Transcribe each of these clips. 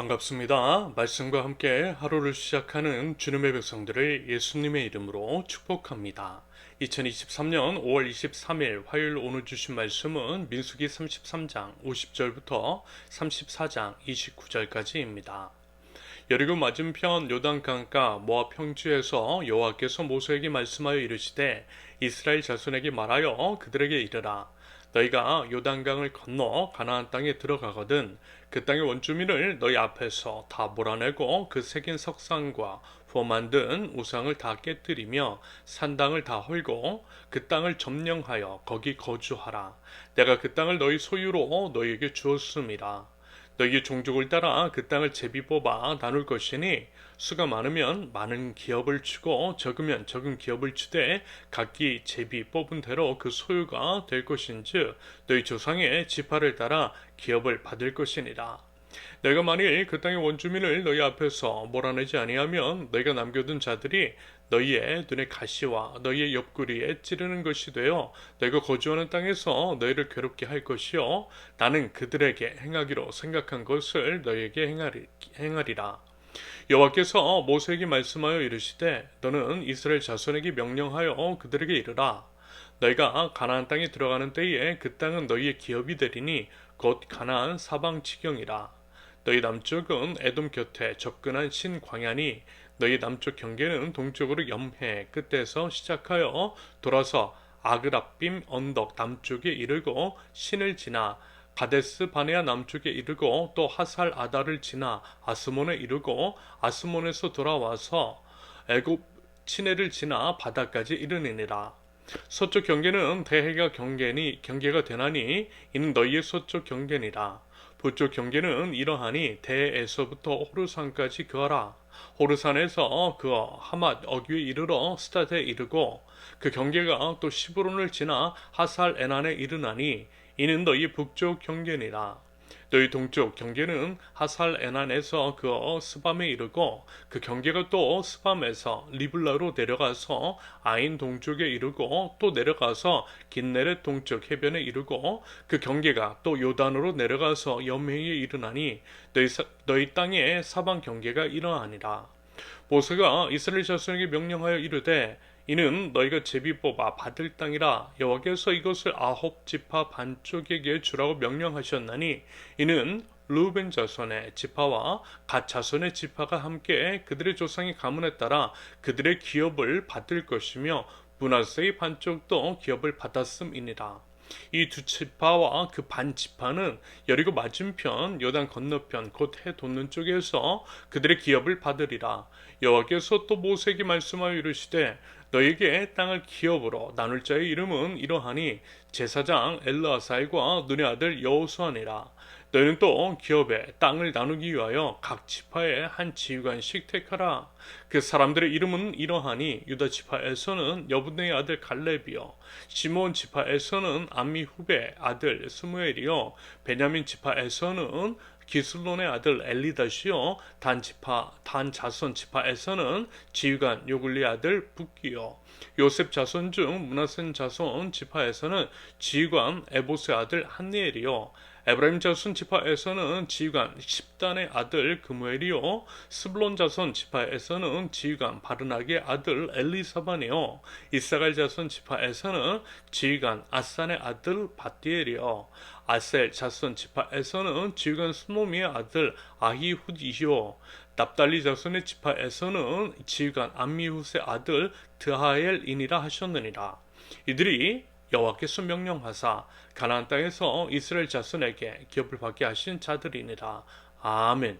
반갑습니다. 말씀과 함께 하루를 시작하는 주님의 백성들을 예수님의 이름으로 축복합니다. 2023년 5월 23일 화요일 오늘 주신 말씀은 민수기 33장 50절부터 34장 29절까지입니다. 여리고 맞은편 요단강가 모압 평지에서 여호와께서 모세에게 말씀하여 이르시되 이스라엘 자손에게 말하여 그들에게 이르라. 너희가 요단강을 건너 가나안 땅에 들어가거든 그 땅의 원주민을 너희 앞에서 다 몰아내고 그 새긴 석상과 부 만든 우상을 다 깨뜨리며 산당을 다 헐고 그 땅을 점령하여 거기 거주하라. 내가 그 땅을 너희 소유로 너희에게 주었음이라. 너희 종족을 따라 그 땅을 제비 뽑아 나눌 것이니 수가 많으면 많은 기업을 주고 적으면 적은 기업을 주되 각기 제비 뽑은 대로 그 소유가 될 것인즉 너희 조상의 지파를 따라 기업을 받을 것이니라. 내가 만일 그 땅의 원주민을 너희 앞에서 몰아내지 아니하면 너희가 남겨둔 자들이 너희의 눈에 가시와 너희의 옆구리에 찌르는 것이 되어 너희가 거주하는 땅에서 너희를 괴롭게 할 것이요 나는 그들에게 행하기로 생각한 것을 너희에게 행하리라. 여호와께서 모세에게 말씀하여 이르시되 너는 이스라엘 자손에게 명령하여 그들에게 이르라. 너희가 가나안 땅에 들어가는 때에 그 땅은 너희의 기업이 되리니 곧 가나안 사방 지경이라. 너희 남쪽은 에돔 곁에 접근한 신광야니 너희 남쪽 경계는 동쪽으로 염해 끝에서 시작하여 돌아서 아그라빔 언덕 남쪽에 이르고 신을 지나 가데스 바네아 남쪽에 이르고 또 하살 아다를 지나 아스몬에 이르고 아스몬에서 돌아와서 애굽 시내를 지나 바다까지 이르니라. 서쪽 경계는 대해가 경계가 되나니 이는 너희의 서쪽 경계니라. 북쪽 경계는 이러하니 대에서부터 호르산까지 그하라. 호르산에서 그어 하맛 어귀에 이르러 스tat에 이르고 그 경계가 또 시브론을 지나 하살 에난에 이르나니 이는 너희 북쪽 경계니라. 너희 동쪽 경계는 하살 에난에서 그어 스밤에 이르고 그 경계가 또 스밤에서 리블라로 내려가서 아인 동쪽에 이르고 또 내려가서 긴네렛 동쪽 해변에 이르고 그 경계가 또 요단으로 내려가서 염해에 이르나니 너희 땅의 사방 경계가 이러하니라. 모세가 이스라엘 자손에게 명령하여 이르되 이는 너희가 제비 뽑아 받을 땅이라. 여호와께서 이것을 아홉 지파 반쪽에게 주라고 명령하셨나니 이는 르우벤 자손의 지파와 갓 자손의 지파가 함께 그들의 조상의 가문에 따라 그들의 기업을 받을 것이며 므낫세의 반쪽도 기업을 받았음이니라. 이 두 지파와 그 반 지파는 여리고 맞은편 요단 건너편 곧 해 돋는 쪽에서 그들의 기업을 받으리라. 여호와께서 또 모세에게 말씀하여 이르시되 너에게 땅을 기업으로 나눌 자의 이름은 이러하니 제사장 엘르아살과 눈의 아들 여호수아니라. 너희는 또 기업에 땅을 나누기 위하여 각 지파에 한 지휘관씩 택하라. 그 사람들의 이름은 이러하니 유다 지파에서는 여분의 아들 갈렙이요 시몬 지파에서는 암미후베 아들 스무엘이요 베냐민 지파에서는 기슬론의 아들 엘리다시요 단 자손 지파에서는 지휘관 요글리 아들 북기요 요셉 자손 중 므낫세 자손 지파에서는 지휘관 에보스의 아들 한니엘이요 에브라임 자손 지파에서는 지휘관 십단의 아들 그무엘이요 스불론 자손 지파에서는 지휘관 바르나기의 아들 엘리사반이요 이사갈 자손 지파에서는 지휘관 아산의 아들 바디엘이요 아셀 자손 지파에서는 지휘관 스노미의 아들 아히훗이요 납달리 자손의 지파에서는 지휘관 암미훗의 아들 드하엘이니라 하셨느니라. 이들이 여호와께서 명령하사 가나안 땅에서 이스라엘 자손에게 기업을 받게 하신 자들이니라. 아멘.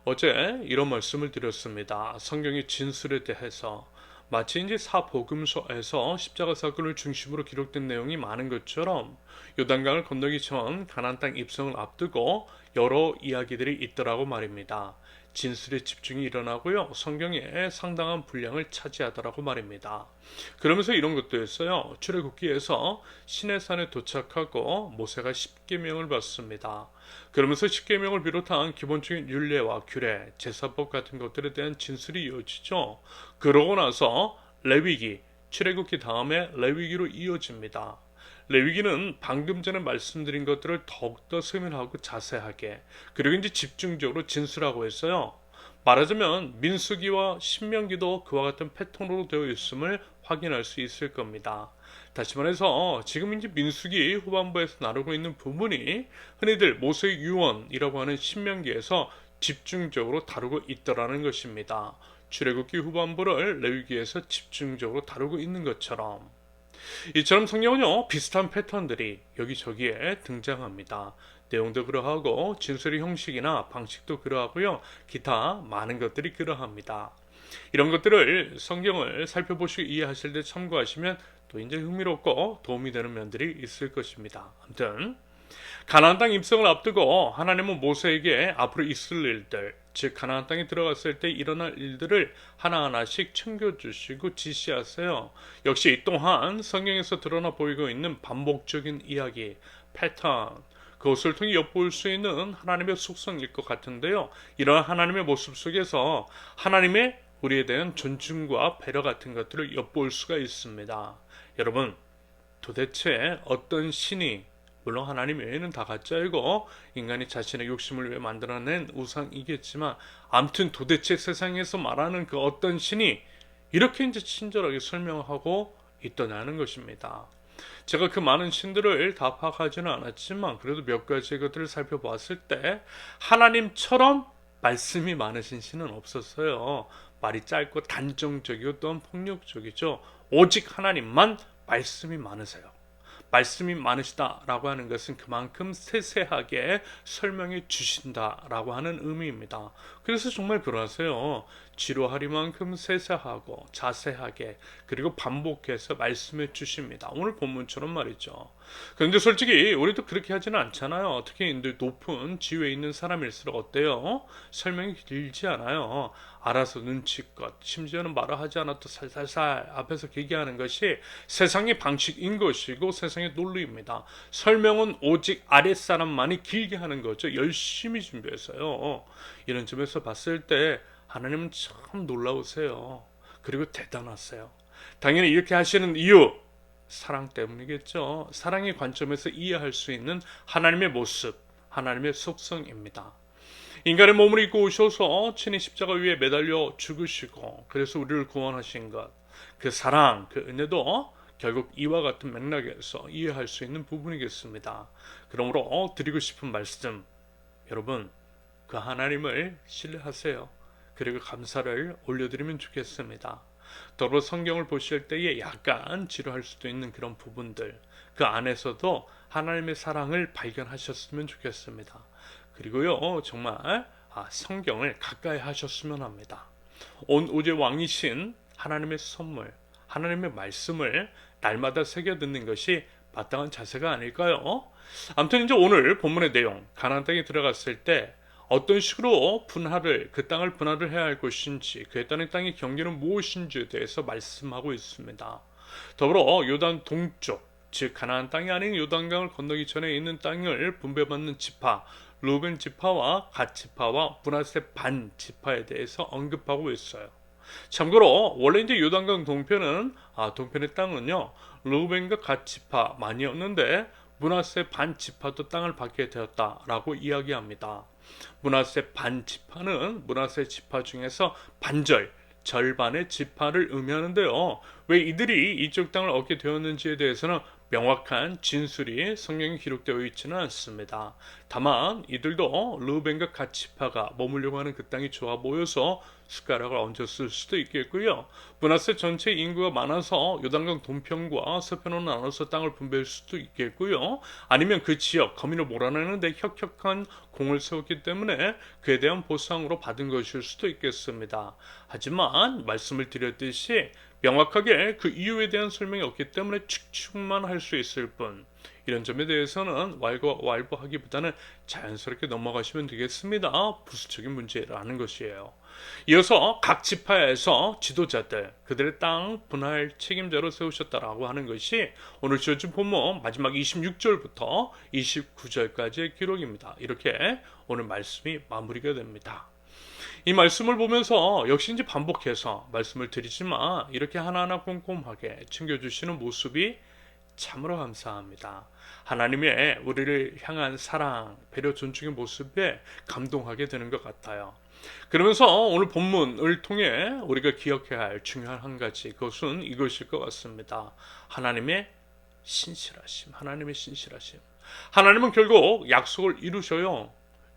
어제 이런 말씀을 드렸습니다. 성경의 진술에 대해서 마치 이제 사복음서에서 십자가 사건을 중심으로 기록된 내용이 많은 것처럼 요단강을 건너기 전 가나안 땅 입성을 앞두고 여러 이야기들이 있더라고 말입니다. 진술에 집중이 일어나고요. 성경에 상당한 분량을 차지하더라고 말입니다. 그러면서 이런 것도 있어요. 출애굽기에서 시내산에 도착하고 모세가 십계명을 받습니다. 그러면서 십계명을 비롯한 기본적인 율례와 규례, 제사법 같은 것들에 대한 진술이 이어지죠. 그러고 나서 레위기, 출애굽기 다음에 레위기로 이어집니다. 레위기는 방금 전에 말씀드린 것들을 더욱더 세밀하고 자세하게 그리고 이제 집중적으로 진술하고 있어요. 말하자면 민수기와 신명기도 그와 같은 패턴으로 되어 있음을 확인할 수 있을 겁니다. 다시 말해서 지금 이제 민수기 후반부에서 나누고 있는 부분이 흔히들 모세의 유언이라고 하는 신명기에서 집중적으로 다루고 있더라는 것입니다. 출애굽기 후반부를 레위기에서 집중적으로 다루고 있는 것처럼 이처럼 성경은요 비슷한 패턴들이 여기저기에 등장합니다. 내용도 그러하고 진술의 형식이나 방식도 그러하고요. 기타 많은 것들이 그러합니다. 이런 것들을 성경을 살펴보시고 이해하실 때 참고하시면 또 이제 흥미롭고 도움이 되는 면들이 있을 것입니다. 아무튼 가나안 땅 입성을 앞두고 하나님은 모세에게 앞으로 있을 일들, 즉 가나안 땅에 들어갔을 때 일어날 일들을 하나하나씩 챙겨주시고 지시하세요. 역시 이 또한 성경에서 드러나 보이고 있는 반복적인 이야기, 패턴, 그것을 통해 엿볼 수 있는 하나님의 속성일 것 같은데요. 이러한 하나님의 모습 속에서 하나님의 우리에 대한 존중과 배려 같은 것들을 엿볼 수가 있습니다. 여러분, 도대체 어떤 신이 물론 하나님 외에는 다 가짜이고 인간이 자신의 욕심을 위해 만들어낸 우상이겠지만 암튼 도대체 세상에서 말하는 그 어떤 신이 이렇게 이제 친절하게 설명하고 있더냐는 것입니다. 제가 그 많은 신들을 다 파악하지는 않았지만 그래도 몇 가지 것들을 살펴봤을 때 하나님처럼 말씀이 많으신 신은 없었어요. 말이 짧고 단정적이고 또한 폭력적이죠. 오직 하나님만 말씀이 많으세요. 말씀이 많으시다라고 하는 것은 그만큼 세세하게 설명해 주신다라고 하는 의미입니다. 그래서 정말 그러세요. 지루하리만큼 세세하고 자세하게 그리고 반복해서 말씀해 주십니다. 오늘 본문처럼 말이죠. 그런데 솔직히 우리도 그렇게 하지는 않잖아요. 특히 높은 지위에 있는 사람일수록 어때요? 설명이 길지 않아요. 알아서 눈치껏 심지어는 말을 하지 않아도 살살살 앞에서 얘기하는 것이 세상의 방식인 것이고 세상의 논리입니다. 설명은 오직 아랫사람만이 길게 하는 거죠. 열심히 준비해서요. 이런 점에서 봤을 때 하나님은 참 놀라우세요. 그리고 대단하세요. 당연히 이렇게 하시는 이유 사랑 때문이겠죠. 사랑의 관점에서 이해할 수 있는 하나님의 모습, 하나님의 속성입니다. 인간의 몸을 입고 오셔서 친히 십자가 위에 매달려 죽으시고 그래서 우리를 구원하신 것, 그 사랑, 그 은혜도 결국 이와 같은 맥락에서 이해할 수 있는 부분이겠습니다. 그러므로 드리고 싶은 말씀, 여러분 그 하나님을 신뢰하세요. 그리고 감사를 올려드리면 좋겠습니다. 더불어 성경을 보실 때에 약간 지루할 수도 있는 그런 부분들, 그 안에서도 하나님의 사랑을 발견하셨으면 좋겠습니다. 그리고요 정말 성경을 가까이 하셨으면 합니다. 온 우주의 왕이신 하나님의 선물, 하나님의 말씀을 날마다 새겨 듣는 것이 마땅한 자세가 아닐까요? 아무튼 이제 오늘 본문의 내용, 가나안 땅에 들어갔을 때 어떤 식으로 그 땅을 분할을 해야 할 것인지, 그에 따른 땅의 경계는 무엇인지에 대해서 말씀하고 있습니다. 더불어 요단 동쪽, 즉 가나안 땅이 아닌 요단강을 건너기 전에 있는 땅을 분배받는 지파, 루벤 지파와 갓 지파와 므낫세 반 지파에 대해서 언급하고 있어요. 참고로 원래 이제 요단강 동편의 땅은요 루벤과 갓 지파만이었는데 므낫세 반 지파도 땅을 받게 되었다라고 이야기합니다. 므낫세 반 지파는 므낫세 지파 중에서 절반의 지파를 의미하는데요. 왜 이들이 이쪽 땅을 얻게 되었는지에 대해서는 명확한 진술이 성경에 기록되어 있지는 않습니다. 다만 이들도 르우벤과 갓 지파가 머물려고 하는 그 땅이 좋아 보여서 숟가락을 얹었을 수도 있겠고요. 므낫세 전체 인구가 많아서 요단강 동편과 서편으로 나눠서 땅을 분배할 수도 있겠고요. 아니면 그 지역 거민을 몰아내는데 혁혁한 공을 세웠기 때문에 그에 대한 보상으로 받은 것일 수도 있겠습니다. 하지만 말씀을 드렸듯이 명확하게 그 이유에 대한 설명이 없기 때문에 축축만 할 수 있을 뿐, 이런 점에 대해서는 왈부하기보다는 자연스럽게 넘어가시면 되겠습니다. 부수적인 문제라는 것이에요. 이어서 각 지파에서 지도자들, 그들의 땅 분할 책임자로 세우셨다라고 하는 것이 오늘 지어준 본문 마지막 26절부터 29절까지의 기록입니다. 이렇게 오늘 말씀이 마무리가 됩니다. 이 말씀을 보면서 역시 이제 반복해서 말씀을 드리지만 이렇게 하나하나 꼼꼼하게 챙겨주시는 모습이 참으로 감사합니다. 하나님의 우리를 향한 사랑, 배려, 존중의 모습에 감동하게 되는 것 같아요. 그러면서 오늘 본문을 통해 우리가 기억해야 할 중요한 한 가지, 그것은 이것일 것 같습니다. 하나님의 신실하심, 하나님의 신실하심. 하나님은 결국 약속을 이루셔요.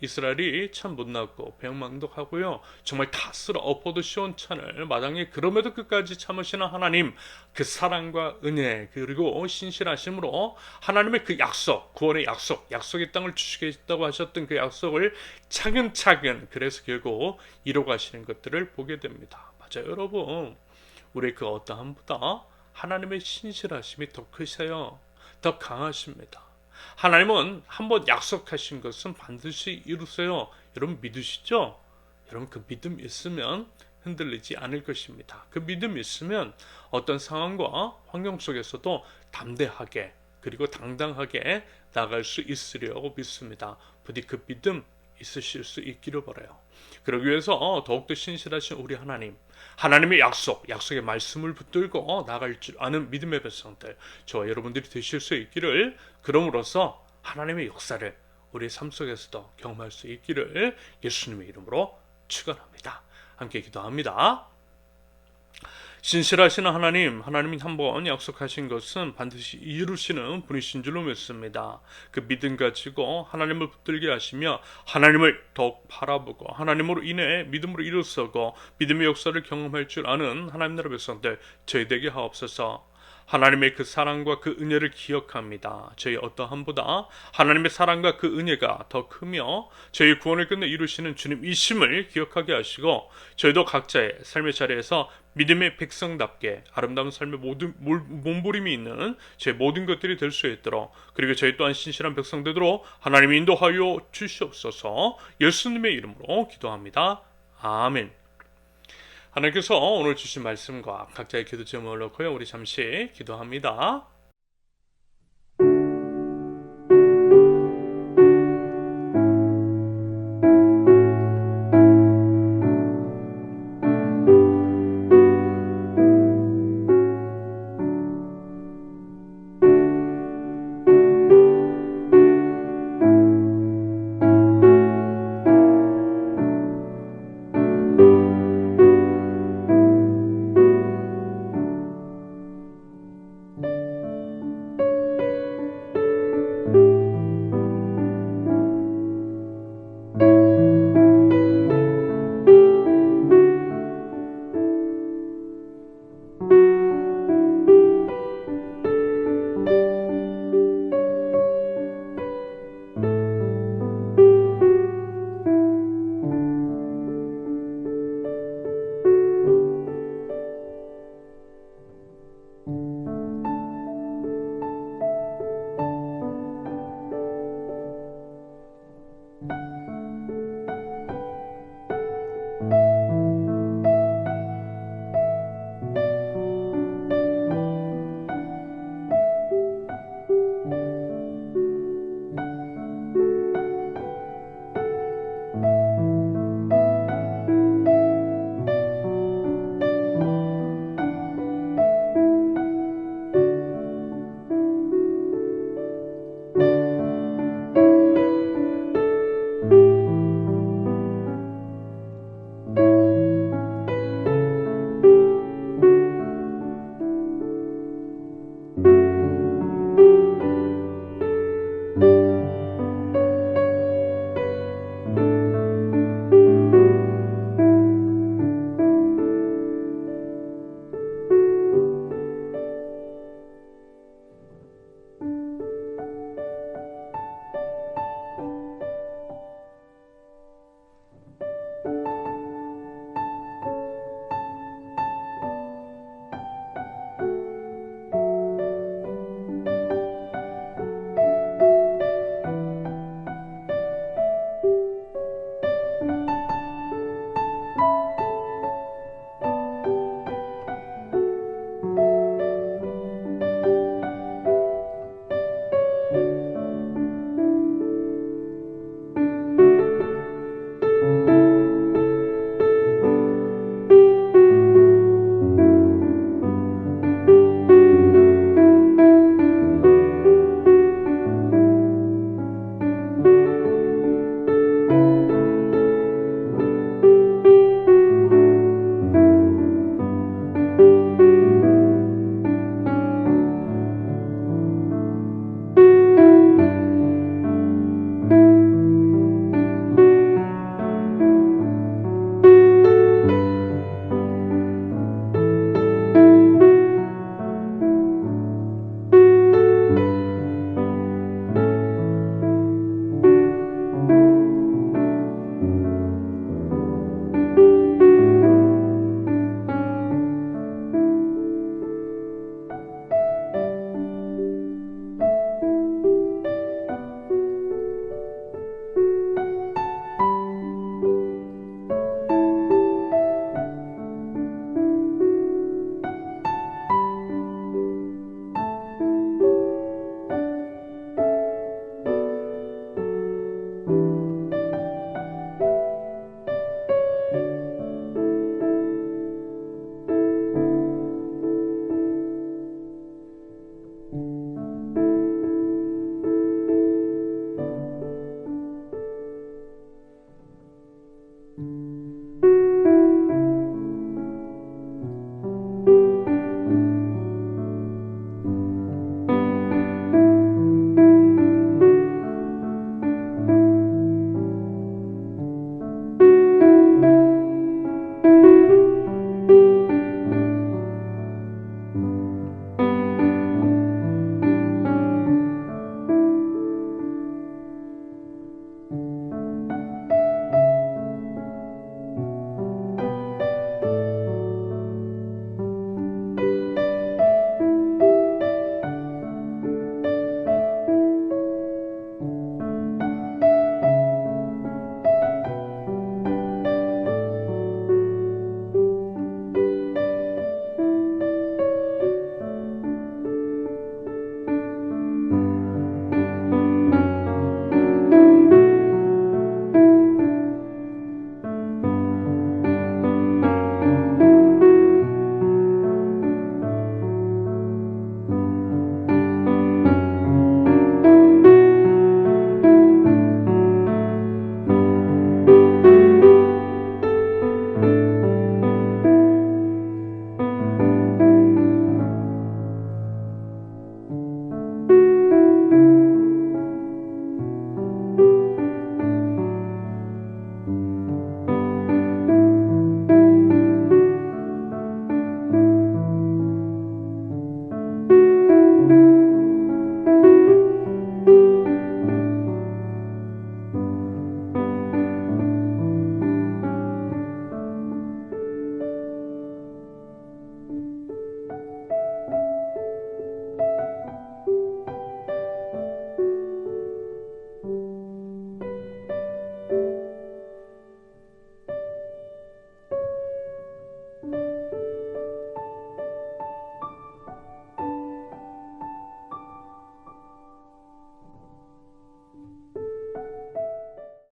이스라엘이 참 못났고 배은망덕하고요, 정말 다 쓸어 엎어도 시원찮을 마당에 그럼에도 끝까지 참으시는 하나님, 그 사랑과 은혜 그리고 신실하심으로 하나님의 그 약속, 구원의 약속, 약속의 땅을 주시겠다고 하셨던 그 약속을 차근차근, 그래서 결국 이뤄가시는 것들을 보게 됩니다. 맞아요, 여러분. 우리의 그 어떠함보다 하나님의 신실하심이 더 크세요. 더 강하십니다. 하나님은 한번 약속하신 것은 반드시 이루세요. 여러분 믿으시죠? 여러분 그 믿음 있으면 흔들리지 않을 것입니다. 그 믿음 있으면 어떤 상황과 환경 속에서도 담대하게 그리고 당당하게 나갈 수 있으리라고 믿습니다. 부디 그 믿음 있으실 수 있기를 바라요. 그러기 위해서 더욱더 신실하신 우리 하나님, 하나님의 약속, 약속의 말씀을 붙들고 나갈 줄 아는 믿음의 백성들, 저와 여러분들이 되실 수 있기를, 그럼으로써 하나님의 역사를 우리 삶 속에서도 경험할 수 있기를 예수님의 이름으로 축원합니다. 함께 기도합니다. 신실하신 하나님, 하나님이 한번 약속하신 것은 반드시 이루시는 분이신 줄로 믿습니다. 그 믿음 가지고 하나님을 붙들게 하시며 하나님을 더욱 바라보고 하나님으로 인해 믿음으로 일어서고 믿음의 역사를 경험할 줄 아는 하나님 나라 백성들 저희 되게 하옵소서. 하나님의 그 사랑과 그 은혜를 기억합니다. 저희 어떠함보다 하나님의 사랑과 그 은혜가 더 크며 저희 구원을 끝내 이루시는 주님이심을 기억하게 하시고 저희도 각자의 삶의 자리에서 믿음의 백성답게 아름다운 삶의 모든 몸부림이 있는 제 모든 것들이 될 수 있도록, 그리고 저희 또한 신실한 백성되도록 하나님이 인도하여 주시옵소서. 예수님의 이름으로 기도합니다. 아멘. 하나님께서 오늘 주신 말씀과 각자의 기도 제목을 놓고요, 우리 잠시 기도합니다.